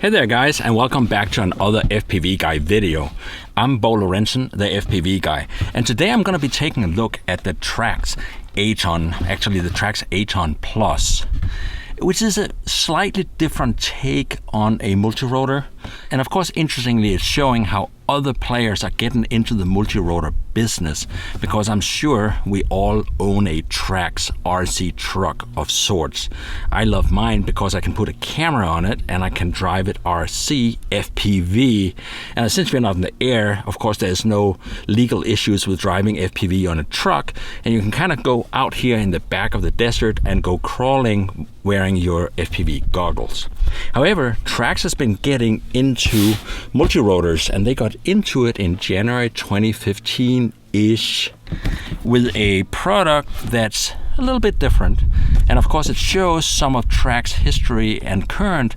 Hey there guys, and welcome back to another FPVguy video. I'm Lorentzen, the FPVguy, and today I'm going to be taking a look at the TRAXXAS Aton, actually the TRAXXAS Aton Plus, which is a slightly different take on a multirotor. And of course, interestingly, it's showing how other players are getting into the multirotor business, because I'm sure we all own a TRAXXAS RC truck of sorts. I love mine because I can put a camera on it and I can drive it RC, FPV. And since we're not in the air, of course, there's no legal issues with driving FPV on a truck. And you can kind of go out here in the back of the desert and go crawling wearing your FPV goggles. However, TRAXXAS has been getting into multirotors, and they got into it in January 2015-ish with a product that's a little bit different. And of course, it shows some of TRAXXAS history and current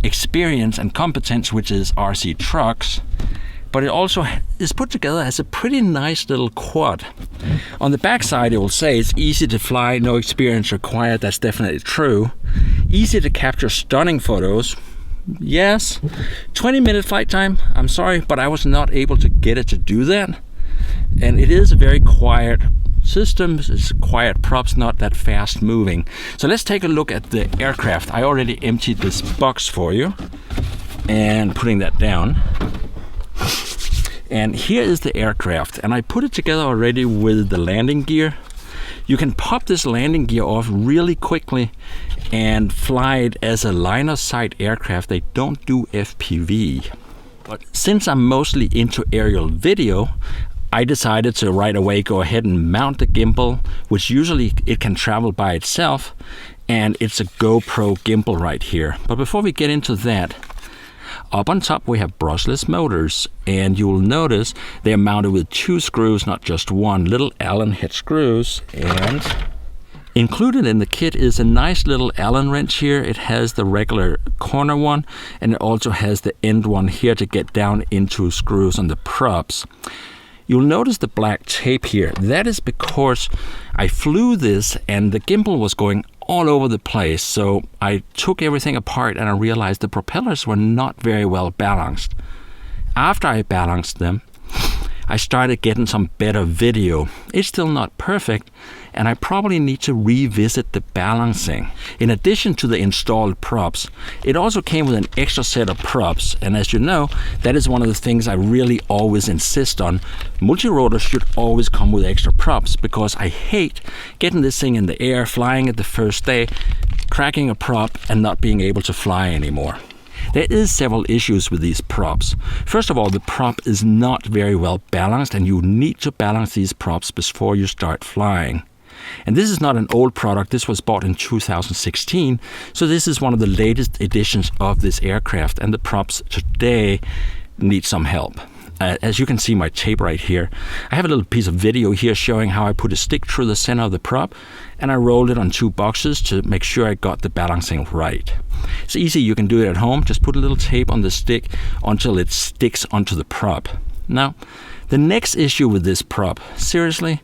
experience and competence, which is RC trucks. But it also is put together as a pretty nice little quad. On the back side, it will say it's easy to fly, no experience required. That's definitely true. Easy to capture stunning photos. Yes. 20-minute flight time. I'm sorry, but I was not able to get it to do that. And it is a very quiet system. It's quiet props, not that fast moving. So let's take a look at the aircraft. I already emptied this box for you and putting that down. And here is the aircraft, and I put it together already with the landing gear. You can pop this landing gear off really quickly and fly it as a line of sight aircraft. They don't do FPV. But since I'm mostly into aerial video, I decided to right away go ahead and mount the gimbal, which usually it can travel by itself, and it's a GoPro gimbal right here. But before we get into that, up on top we have brushless motors, and you'll notice they are mounted with 2 screws, not just one, little Allen head screws. And included in the kit is a nice little Allen wrench here. It has the regular corner one, and it also has the end one here to get down into screws on the props. You'll notice the black tape here. That is because I flew this and the gimbal was going all over the place. So I took everything apart and I realized the propellers were not very well balanced. After I balanced them, I started getting some better video. It's still not perfect, and I probably need to revisit the balancing. In addition to the installed props, it also came with an extra set of props, and as you know, that is one of the things I really always insist on. Multirotors should always come with extra props, because I hate getting this thing in the air, flying it the first day, cracking a prop and not being able to fly anymore. There is several issues with these props. First of all, the prop is not very well balanced, and you need to balance these props before you start flying. And this is not an old product. This was bought in 2016, so this is one of the latest editions of this aircraft, and the props today need some help. As you can see my tape right here, I have a little piece of video here showing how I put a stick through the center of the prop, and I rolled it on 2 boxes to make sure I got the balancing right. It's easy, you can do it at home. Just put a little tape on the stick until it sticks onto the prop. Now, the next issue with this prop, seriously,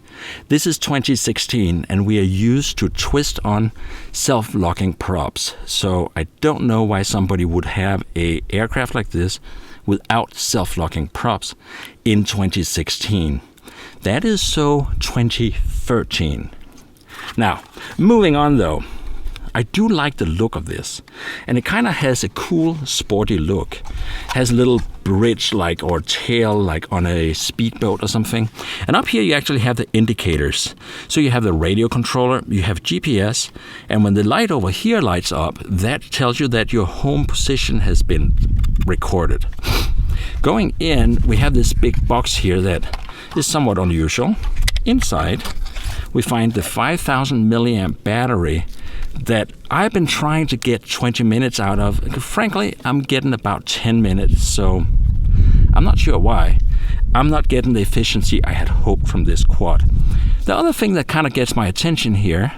this is 2016 and we are used to twist-on self-locking props. So I don't know why somebody would have an aircraft like this without self-locking props in 2016. That is so 2013. Now, moving on though, I do like the look of this, and it kind of has a cool sporty look. Has a little bridge like or tail like on a speedboat or something. And up here you actually have the indicators. So you have the radio controller, you have GPS, and when the light over here lights up, that tells you that your home position has been recorded. Going in, we have this big box here that is somewhat unusual. Inside, we find the 5,000 milliamp battery that I've been trying to get 20 minutes out of. Frankly, I'm getting about 10 minutes, so I'm not sure why. I'm not getting the efficiency I had hoped from this quad. The other thing that kind of gets my attention here,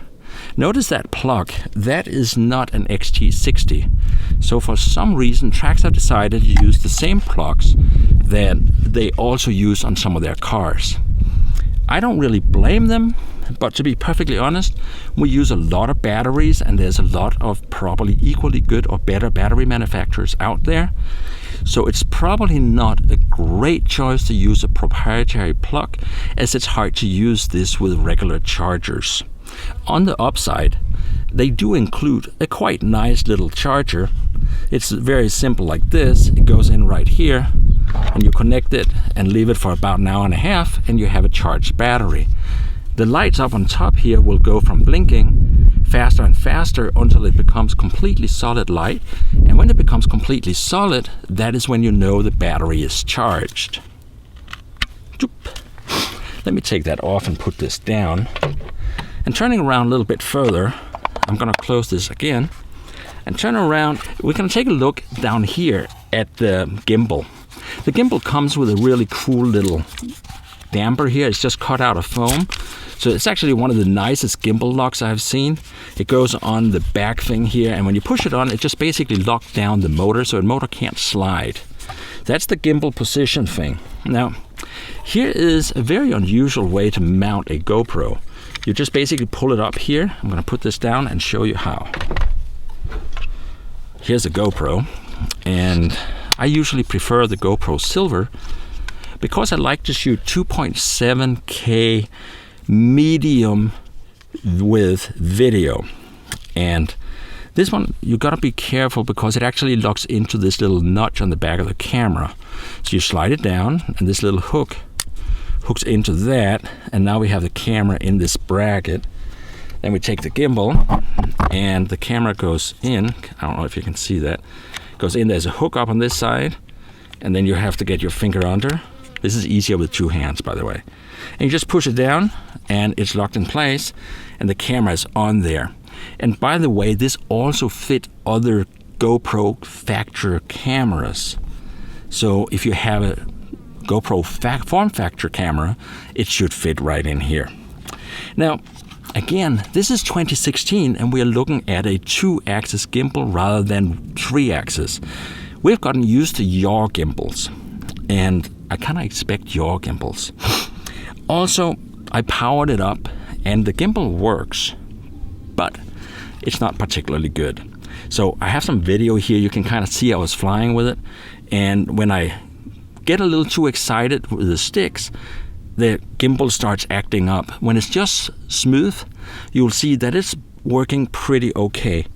notice that plug. That is not an XT60. So for some reason, TRAXXAS have decided to use the same plugs that they also use on some of their cars. I don't really blame them. but to be perfectly honest, we use a lot of batteries, and there's a lot of probably equally good or better battery manufacturers out there. So it's probably not a great choice to use a proprietary plug, as it's hard to use this with regular chargers. On the upside, they do include a quite nice little charger. It's very simple like this. It goes in right here, and you connect it and leave it for about an hour and a half, and you have a charged battery. The lights up on top here will go from blinking faster and faster until it becomes completely solid light. And when it becomes completely solid, that is when you know the battery is charged. Let me take that off and put this down. And turning around a little bit further, I'm going to close this again and turn around. We're going to take a look down here at the gimbal. The gimbal comes with a really cool little damper here. It's just cut out of foam. So it's actually one of the nicest gimbal locks I've seen. It goes on the back thing here, and when you push it on, it just basically locks down the motor so the motor can't slide. That's the gimbal position thing. Now, here is a very unusual way to mount a GoPro. You just basically pull it up here. I'm going to put this down and show you how. Here's a GoPro, and I usually prefer the GoPro Silver because I like to shoot 2.7K medium with video. And this one, you gotta be careful because it actually locks into this little notch on the back of the camera. So you slide it down, and this little hook hooks into that, and now we have the camera in this bracket. Then we take the gimbal, and the camera goes in. I don't know if you can see that. Goes in, there's a hook up on this side, and then you have to get your finger under. This is easier with 2 hands, by the way. And you just push it down, and it's locked in place, and the camera is on there. And by the way, this also fit other GoPro factor cameras. So if you have a GoPro form factor camera, it should fit right in here. Now, again, this is 2016, and we are looking at a 2-axis gimbal rather than 3-axis. We've gotten used to yaw gimbals, and I kind of expect yaw gimbals. Also, I powered it up, and the gimbal works, but it's not particularly good. So I have some video here. You can kind of see I was flying with it, and when I get a little too excited with the sticks, the gimbal starts acting up. When it's just smooth, you'll see that it's working pretty okay.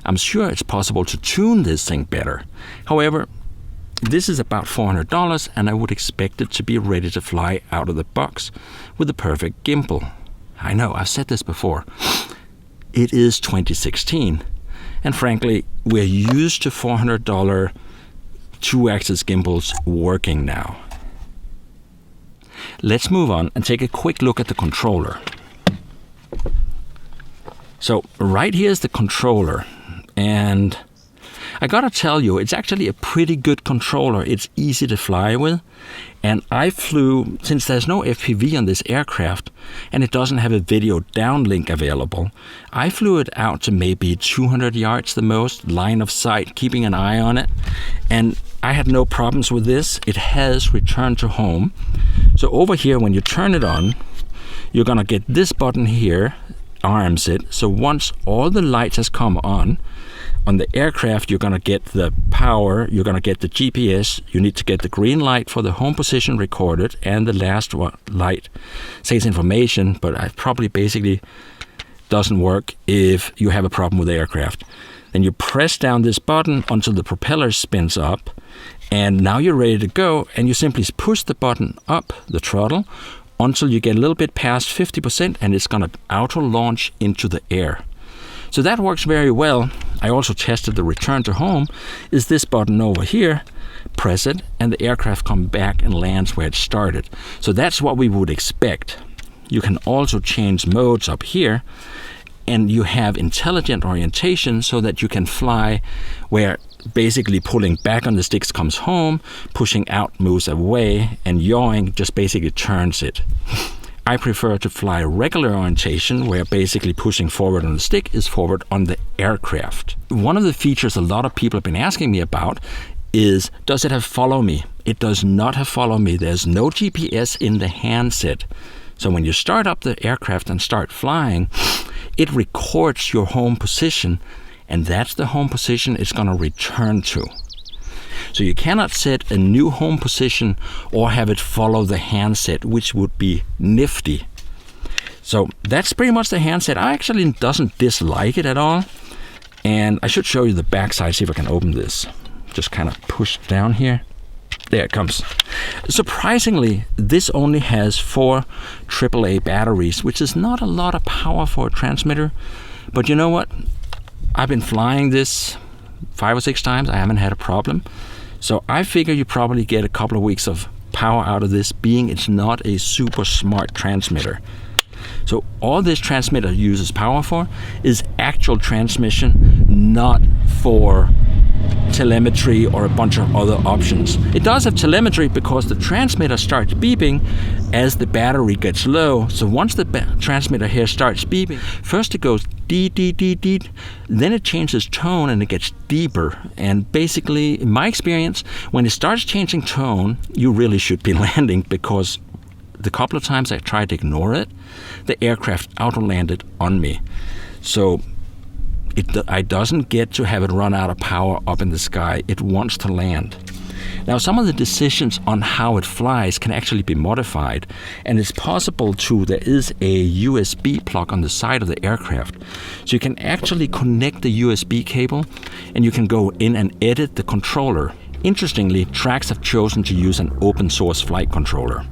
I'm sure it's possible to tune this thing better. However, this is about $400, and I would expect it to be ready to fly out of the box with the perfect gimbal. I know, I've said this before. It is 2016, and frankly, we're used to $400 2-axis gimbals working now. Let's move on and take a quick look at the controller. So right here is the controller, and I gotta tell you, it's actually a pretty good controller. It's easy to fly with, and I flew, since there's no FPV on this aircraft and it doesn't have a video downlink available, I flew it out to maybe 200 yards the most, line of sight, keeping an eye on it, and I had no problems with this. It has return to home. So over here, when you turn it on, you're gonna get this button here, arms it. So once all the lights has come on the aircraft, you're gonna get the power, you're gonna get the GPS, you need to get the green light for the home position recorded, and the last light says information, but it probably basically doesn't work if you have a problem with the aircraft. Then you press down this button until the propeller spins up, and now you're ready to go, and you simply push the button up, the throttle, until you get a little bit past 50%, and it's gonna auto launch into the air. So that works very well. I also tested the return to home. Is this button over here, press it, and the aircraft comes back and lands where it started. So that's what we would expect. You can also change modes up here, and you have intelligent orientation so that you can fly where basically pulling back on the sticks comes home, pushing out moves away, and yawing just basically turns it. I prefer to fly regular orientation, where basically pushing forward on the stick is forward on the aircraft. One of the features a lot of people have been asking me about is, does it have follow me? It does not have follow me. There's no GPS in the handset. So when you start up the aircraft and start flying, it records your home position, and that's the home position it's going to return to. So you cannot set a new home position or have it follow the handset, which would be nifty. So that's pretty much the handset. I actually doesn't dislike it at all. And I should show you the back side, see if I can open this. Just kind of push down here. There it comes. Surprisingly, this only has 4 AAA batteries, which is not a lot of power for a transmitter. But you know what? I've been flying this 5 or 6 times. I haven't had a problem. So I figure you probably get a couple of weeks of power out of this, being it's not a super smart transmitter. So all this transmitter uses power for is actual transmission, not for telemetry or a bunch of other options. It does have telemetry because the transmitter starts beeping as the battery gets low. So once the transmitter here starts beeping, first it goes deet, deet, deet, deet, then it changes tone and it gets deeper. And basically, in my experience, when it starts changing tone, you really should be landing, because the couple of times I tried to ignore it, the aircraft auto-landed on me. So it doesn't get to have it run out of power up in the sky. It wants to land. Now, some of the decisions on how it flies can actually be modified, and it's possible to, there is a USB plug on the side of the aircraft. So you can actually connect the USB cable, and you can go in and edit the controller. Interestingly, TRAXXAS have chosen to use an open source flight controller.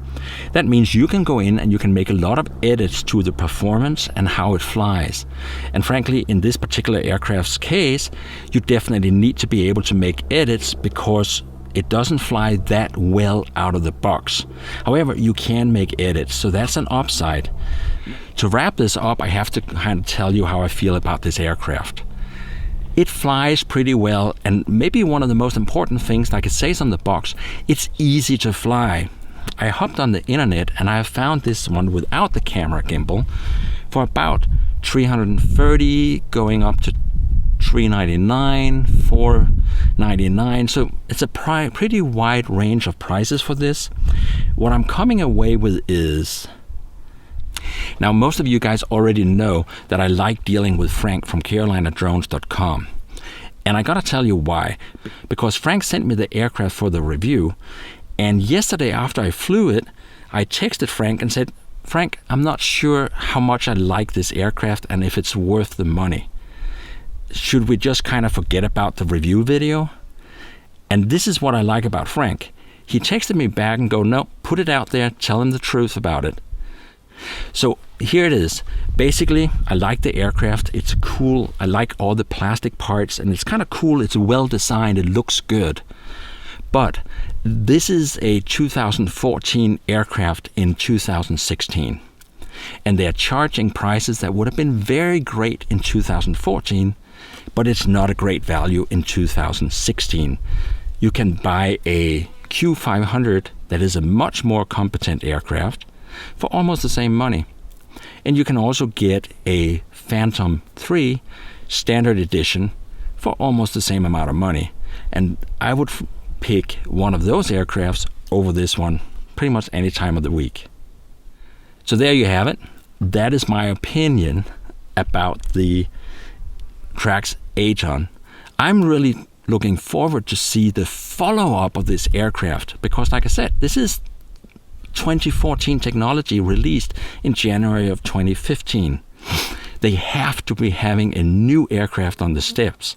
That means you can go in and you can make a lot of edits to the performance and how it flies. And frankly, in this particular aircraft's case, you definitely need to be able to make edits because it doesn't fly that well out of the box. However, you can make edits, so that's an upside. To wrap this up, I have to kind of tell you how I feel about this aircraft. It flies pretty well, and maybe one of the most important things, like it says on the box, it's easy to fly. I hopped on the internet and I found this one without the camera gimbal for about $330 going up to $399, $499. So it's a pretty wide range of prices for this. What I'm coming away with is, now most of you guys already know that I like dealing with Frank from carolinadrones.com. And I gotta tell you why. Because Frank sent me the aircraft for the review, and yesterday after I flew it, I texted Frank and said, Frank, I'm not sure how much I like this aircraft and if it's worth the money. Should we just kind of forget about the review video? And this is what I like about Frank. He texted me back and go, no, put it out there, tell him the truth about it. So here it is. Basically, I like the aircraft. It's cool. I like all the plastic parts, and it's kind of cool. It's well designed. It looks good. But this is a 2014 aircraft in 2016. And they're charging prices that would have been very great in 2014, but it's not a great value in 2016. You can buy a Q500 that is a much more competent aircraft for almost the same money. And you can also get a Phantom 3 standard edition for almost the same amount of money. And I would pick one of those aircrafts over this one pretty much any time of the week. So there you have it. That is my opinion about the TRAXXAS Aton. I'm really looking forward to see the follow-up of this aircraft because, like I said, this is 2014 technology released in January of 2015. They have to be having a new aircraft on the steps,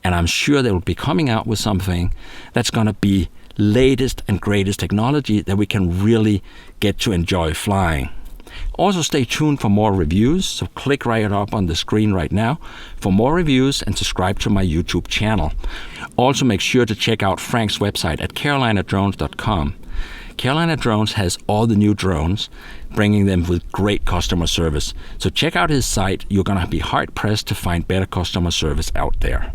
and I'm sure they will be coming out with something that's going to be latest and greatest technology that we can really get to enjoy flying. Also, stay tuned for more reviews, so click right up on the screen right now for more reviews and subscribe to my YouTube channel. Also, make sure to check out Frank's website at carolinadrones.com. Carolina Drones has all the new drones, bringing them with great customer service. So check out his site. You're going to be hard-pressed to find better customer service out there.